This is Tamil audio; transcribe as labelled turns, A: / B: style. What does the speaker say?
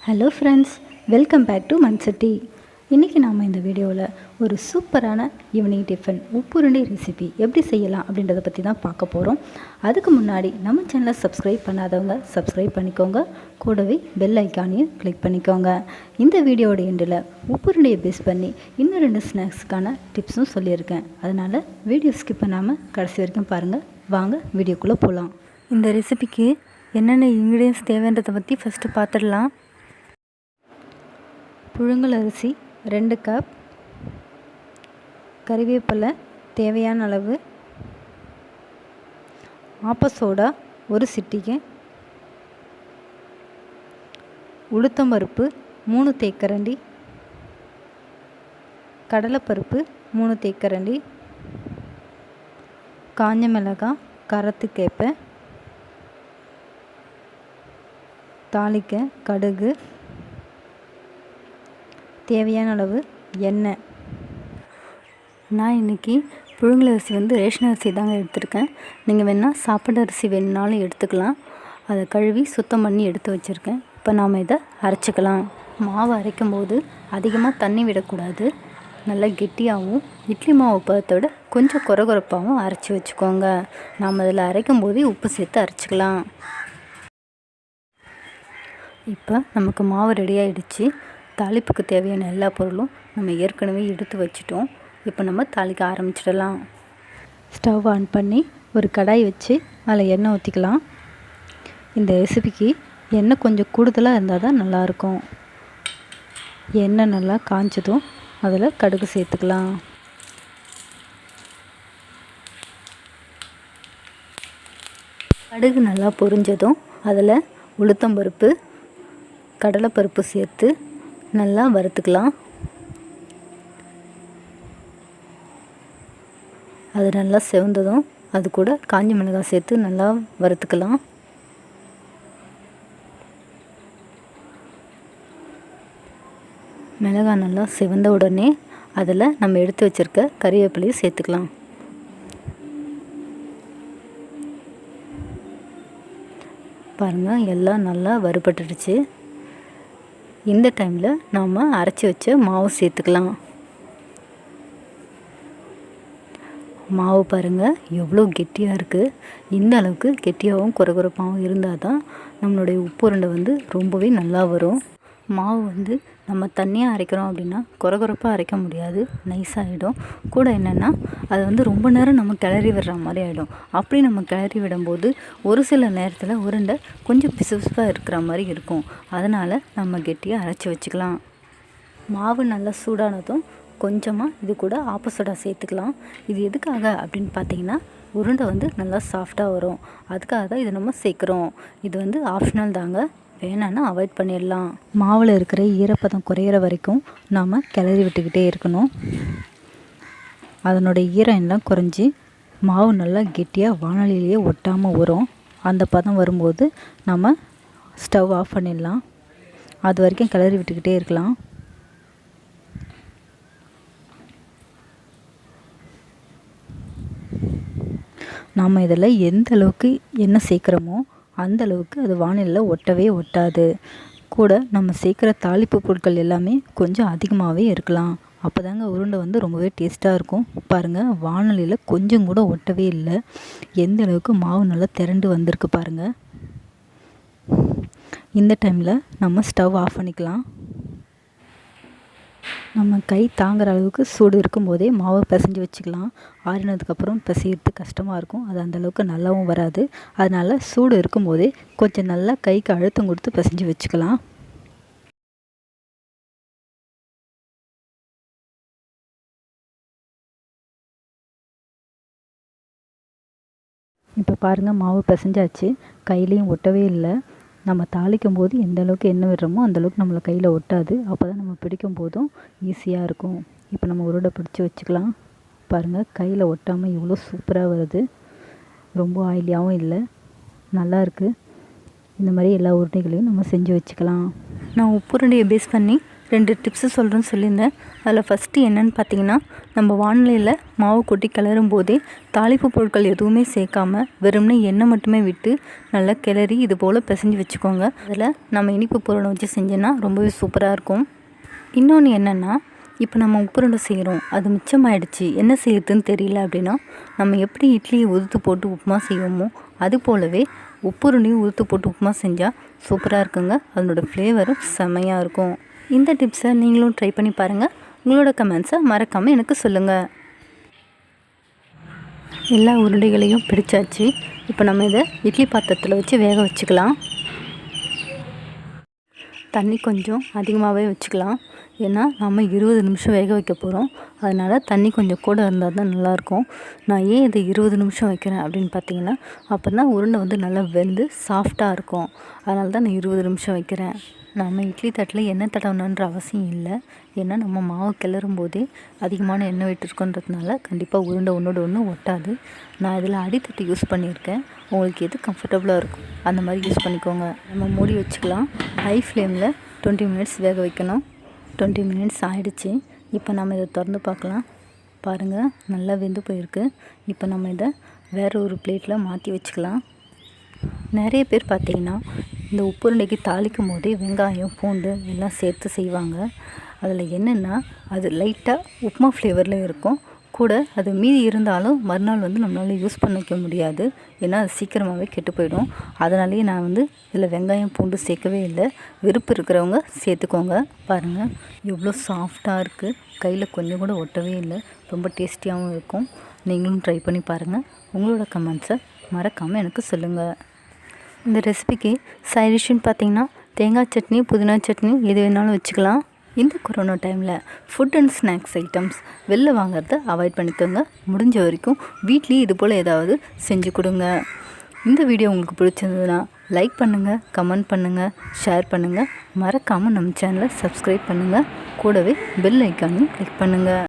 A: Hello friends, welcome back to மன்சட்டி. இன்றைக்கி நாம் இந்த வீடியோவில் ஒரு சூப்பரான ஈவினிங் டிஃபன் உப்புருண்டை ரெசிபி எப்படி செய்யலாம் அப்படின்றத பற்றி தான் பார்க்க போகிறோம். அதுக்கு முன்னாடி நம்ம சேனலை சப்ஸ்கிரைப் பண்ணாதவங்க சப்ஸ்கிரைப் பண்ணிக்கோங்க, கூடவே பெல் ஐக்கானையும் கிளிக் பண்ணிக்கோங்க. இந்த வீடியோட எண்டில் உப்புருண்டையை பேஸ் பண்ணி இன்னும் 2 ஸ்நாக்ஸுக்கான டிப்ஸும் சொல்லியிருக்கேன். அதனால் வீடியோ ஸ்கிப் பண்ணாமல் கடைசி வரைக்கும் பாருங்கள். வாங்க வீடியோக்குள்ளே போகலாம். இந்த ரெசிபிக்கு என்னென்ன இன்க்ரீடியன்ஸ் தேவைன்றதை பற்றி ஃபஸ்ட்டு பார்த்துடலாம். புழுங்கல் அரிசி 2 கப், கறிவேப்பிலை தேவையான அளவு, ஆப்ப சோடா 1 சிட்டிகை, உளுத்தம்பருப்பு 3 தேக்கரண்டி, கடலைப்பருப்பு 3 தேக்கரண்டி, காஞ்ச மிளகாய் கரத்துக்கேற்ப, தாளிக்க கடுகு, தேவையான அளவு எண்ணெய். நான் இன்றைக்கி புழுங்கல் அரிசி ரேஷன் அரிசி தாங்க எடுத்திருக்கேன். நீங்கள் வேணால் சாப்பாடு அரிசி வேணுனாலும் எடுத்துக்கலாம். அதை கழுவி சுத்தம் பண்ணி எடுத்து வச்சுருக்கேன். இப்போ நாம் இதை அரைச்சிக்கலாம். மாவு அரைக்கும் போது அதிகமாக தண்ணி விடக்கூடாது. நல்லா கெட்டியாகவும் இட்லி மாவு பதத்தோட கொஞ்சம் கொரகொரப்பாகவும் அரைச்சி வச்சுக்கோங்க. நாம் அதில் அரைக்கும் போதே உப்பு சேர்த்து அரைச்சிக்கலாம். இப்போ நமக்கு மாவு ரெடி ஆகிடுச்சு. தாளிப்புக்கு தேவையான எல்லா பொருளும் நம்ம ஏற்கனவே எடுத்து வச்சிட்டோம். இப்போ நம்ம தாளிக்க ஆரம்பிச்சிடலாம். ஸ்டவ் ஆன் பண்ணி ஒரு கடாய் வச்சு அதில் எண்ணெய் ஊற்றிக்கலாம். இந்த ரெசிபிக்கு எண்ணெய் கொஞ்சம் கூடுதலாக இருந்தால் தான் நல்லாயிருக்கும். எண்ணெய் நல்லா காஞ்சதும் அதில் கடுகு சேர்த்துக்கலாம். கடுகு நல்லா பொரிஞ்சதும் அதில் உளுத்தம்பருப்பு கடலைப்பருப்பு சேர்த்து நல்லா வறுத்துக்கலாம். அது நல்லா செவந்ததும் அது கூட காஞ்ச மிளகாய் சேர்த்து நல்லா வறுத்துக்கலாம். மிளகாய் நல்லா செவந்த உடனே அதில் நம்ம எடுத்து வச்சுருக்க கறிவேப்பிலையை சேர்த்துக்கலாம். பாருங்கள், எல்லாம் நல்லா வறுபட்டுடுச்சு. இந்த டைமில் நாம் அரைச்சி வச்ச மாவு சேர்த்துக்கலாம். மாவு பாருங்கள் எவ்வளோ கெட்டியாக இருக்குது. இந்த அளவுக்கு கெட்டியாகவும் கொரகொரப்பாகவும் இருந்தால் தான் நம்மளுடைய உப்புருண்டை ரொம்பவே நல்லா வரும். மாவு நம்ம தண்ணியாக அரைக்கிறோம் அப்படின்னா கொரகொரப்பாக அரைக்க முடியாது, நைஸாகிடும். கூட என்னென்னா அது ரொம்ப நேரம் நம்ம கிளறி விடுற மாதிரி ஆகிடும். அப்படி நம்ம கிளறி விடும்போது ஒரு சில நேரத்தில் உருண்டை கொஞ்சம் பிசுபிசுப்பாக இருக்கிற மாதிரி இருக்கும். அதனால் நம்ம கெட்டியாக அரைச்சி வச்சுக்கலாம். மாவு நல்லா சூடானதும் கொஞ்சமாக இது கூட ஆப்ப சோடா சேர்த்துக்கலாம். இது எதுக்காக அப்படின்னு பார்த்தீங்கன்னா உருண்டை நல்லா சாஃப்டாக வரும். அதுக்காக தான் இதை நம்ம சேர்க்குறோம். இது ஆப்ஷனல் தாங்க, வேணான்னா அவாய்ட் பண்ணிடலாம். மாவில் இருக்கிற ஈரப்பதம் குறையிற வரைக்கும் நாம் கிளறி விட்டுக்கிட்டே இருக்கணும். அதனுடைய ஈரம் எல்லாம் குறைஞ்சி மாவு நல்லா கெட்டியாக வானலிலேயே ஒட்டாமல் வரும். அந்த பதம் வரும்போது நம்ம ஸ்டவ் ஆஃப் பண்ணிடலாம். அது வரைக்கும் கிளறி விட்டுக்கிட்டே இருக்கலாம். நாம் இதில் எந்த அளவுக்கு எண்ணெய் சேர்க்குறோமோ அந்த அளவுக்கு அது வானிலையில் ஒட்டவே ஒட்டாது. கூட நம்ம சேர்க்குற தாளிப்பு பொருட்கள் எல்லாமே கொஞ்சம் அதிகமாகவே இருக்கலாம். அப்போ தாங்க உருண்டை ரொம்பவே டேஸ்ட்டாக இருக்கும். பாருங்கள், வானலியில் கொஞ்சம் கூட ஒட்டவே இல்லை. எந்த அளவுக்கு மாவு நல்லா திரண்டு வந்திருக்கு பாருங்கள். இந்த டைமில் நம்ம ஸ்டவ் ஆஃப் பண்ணிக்கலாம். நம்ம கை தாங்குகிற அளவுக்கு சூடு இருக்கும்போதே மாவை பிசைஞ்சு வச்சுக்கலாம். ஆறினதுக்கப்புறம் பிசையிறது கஷ்டமாக இருக்கும். அது அந்தளவுக்கு நல்லாவும் வராது. அதனால் சூடு இருக்கும்போதே கொஞ்சம் நல்லா கைக்கு அழுத்தம் கொடுத்து பிசைஞ்சு வச்சுக்கலாம். இப்போ பாருங்கள், மாவு பிசைஞ்சாச்சு. கையிலையும் ஒட்டவே இல்லை. நம்ம தாளிக்கும் போது எந்த அளவுக்கு எண்ணெய் விடுறோமோ அந்தளவுக்கு நம்மளை கையில் ஒட்டாது. அப்போ தான் நம்ம பிடிக்கும் போதும் ஈஸியாக இருக்கும். இப்போ நம்ம உருண்டை பிடிச்சி வச்சுக்கலாம். பாருங்கள், கையில் ஒட்டாமல் எவ்வளோ சூப்பராக வருது. ரொம்ப ஆயிலியாகவும் இல்லை, நல்லா இருக்குது. இந்த மாதிரி எல்லா உருண்டைகளையும் நம்ம செஞ்சு வச்சுக்கலாம். நான் உப்புருண்டையை பேஸ் பண்ணி 2 டிப்ஸு சொல்கிறேன்னு சொல்லியிருந்தேன். அதில் ஃபஸ்ட்டு என்னென்னு பார்த்தீங்கன்னா, நம்ம வானிலையில் மாவு கொட்டி கிளறும் போதே தாளிப்பு பொருட்கள் எதுவுமே சேர்க்காம வெறும்னே எண்ணெய் மட்டுமே விட்டு நல்லா கிளறி இது போல் பிசைஞ்சு வச்சுக்கோங்க. அதில் நம்ம இனிப்பு பொருளை வச்சு செஞ்சோன்னா ரொம்பவே சூப்பராக இருக்கும். இன்னொன்று என்னென்னா, இப்போ நம்ம உப்புருண்டை செய்கிறோம், அது மிச்சமாயிடுச்சு, என்ன செய்யறதுன்னு தெரியல அப்படின்னா, நம்ம எப்படி இட்லியை உதுத்து போட்டு உப்புமா செய்வோமோ அது போலவே உப்புருண்டையும் உதுத்து போட்டு உப்புமா செஞ்சால் சூப்பராக இருக்குங்க. அதனோட ஃப்ளேவரும் செம்மையாக இருக்கும். இந்த டிப்ஸை நீங்களும் ட்ரை பண்ணி பாருங்கள். உங்களோட கமெண்ட்ஸை மறக்காமல் எனக்கு சொல்லுங்கள். எல்லா உருண்டைகளையும் பிடிச்சாச்சு. இப்போ நம்ம இதை இட்லி பாத்திரத்தில் வச்சு வேக வச்சுக்கலாம். தண்ணி கொஞ்சம் அதிகமாகவே வச்சுக்கலாம். ஏன்னா நம்ம 20 நிமிஷம் வேக வைக்க போகிறோம். அதனால் தண்ணி கொஞ்சம் கூட இருந்தால் தான் நல்லாயிருக்கும். நான் ஏன் இதை 20 நிமிஷம் வைக்கிறேன் அப்படின்னு பார்த்தீங்கன்னா, அப்போ தான் உருண்டை வந்து நல்லா வெந்து சாஃப்டாக இருக்கும். அதனால தான் நான் 20 நிமிஷம் வைக்கிறேன். நம்ம இட்லி தட்டில் எண்ணெய் தடவணுன்ற அவசியம் இல்லை. ஏன்னா நம்ம மாவு கிளறும் போதே அதிகமான எண்ணெய் விட்டுருக்கோன்றதுனால கண்டிப்பாக உருண்டை ஒன்றோட ஒன்று ஒட்டாது. நான் இதில் அடித்தட்டு யூஸ் பண்ணியிருக்கேன். உங்களுக்கு எது கம்ஃபர்டபுளாக இருக்கும் அந்த மாதிரி யூஸ் பண்ணிக்கோங்க. நம்ம மூடி வச்சுக்கலாம். ஹை ஃப்ளேமில் 20 மினிட்ஸ் வேக வைக்கணும். 20 மினிட்ஸ் ஆகிடுச்சு. இப்போ நம்ம இதை திறந்து பார்க்கலாம். பாருங்கள், நல்லா வெந்து போயிருக்கு. இப்போ நம்ம இதை வேறு ஒரு பிளேட்டில் மாற்றி வச்சுக்கலாம். நிறைய பேர் பார்த்திங்கன்னா இந்த உப்புருண்டைக்கு தாளிக்கும் போதே வெங்காயம், பூண்டு எல்லாம் சேர்த்து செய்வாங்க. அதில் என்னென்னா, அது லைட்டாக உப்புமா ஃப்ளேவரில் இருக்கும். கூட அது மீதி இருந்தாலும் மறுநாள் வந்து நம்மளால் யூஸ் பண்ணிக்க முடியாது. ஏன்னா அது சீக்கிரமாகவே கெட்டு போயிடும். அதனாலேயே நான் வந்து இதில் வெங்காயம், பூண்டு சேர்க்கவே இல்லை. விருப்பம் இருக்கிறவங்க சேர்த்துக்கோங்க. பாருங்கள், எவ்வளோ சாஃப்டாக இருக்குது. கையில் கொஞ்சம் கூட ஒட்டவே இல்லை. ரொம்ப டேஸ்டியாகவும் இருக்கும். நீங்களும் ட்ரை பண்ணி பாருங்கள். உங்களோட கமெண்ட்ஸை மறக்காமல் எனக்கு சொல்லுங்கள். இந்த ரெசிபிக்கு சைடிஷ்னு பார்த்திங்கன்னா தேங்காய் சட்னி, புதினா சட்னி எது வேணாலும் வச்சுக்கலாம். இந்த கொரோனா டைமில் ஃபுட் அண்ட் ஸ்நாக்ஸ் ஐட்டம்ஸ் வெளில வாங்குறத அவாய்ட் பண்ணிக்கோங்க. முடிஞ்ச வரைக்கும் வீட்லேயே இது போல் ஏதாவது செஞ்சு கொடுங்க. இந்த வீடியோ உங்களுக்கு பிடிச்சிருந்ததுன்னா லைக் பண்ணுங்கள், கமெண்ட் பண்ணுங்கள், ஷேர் பண்ணுங்கள். மறக்காமல் நம்ம சேனலை சப்ஸ்கிரைப் பண்ணுங்கள். கூடவே பெல் ஐக்கானையும் கிளிக் பண்ணுங்கள்.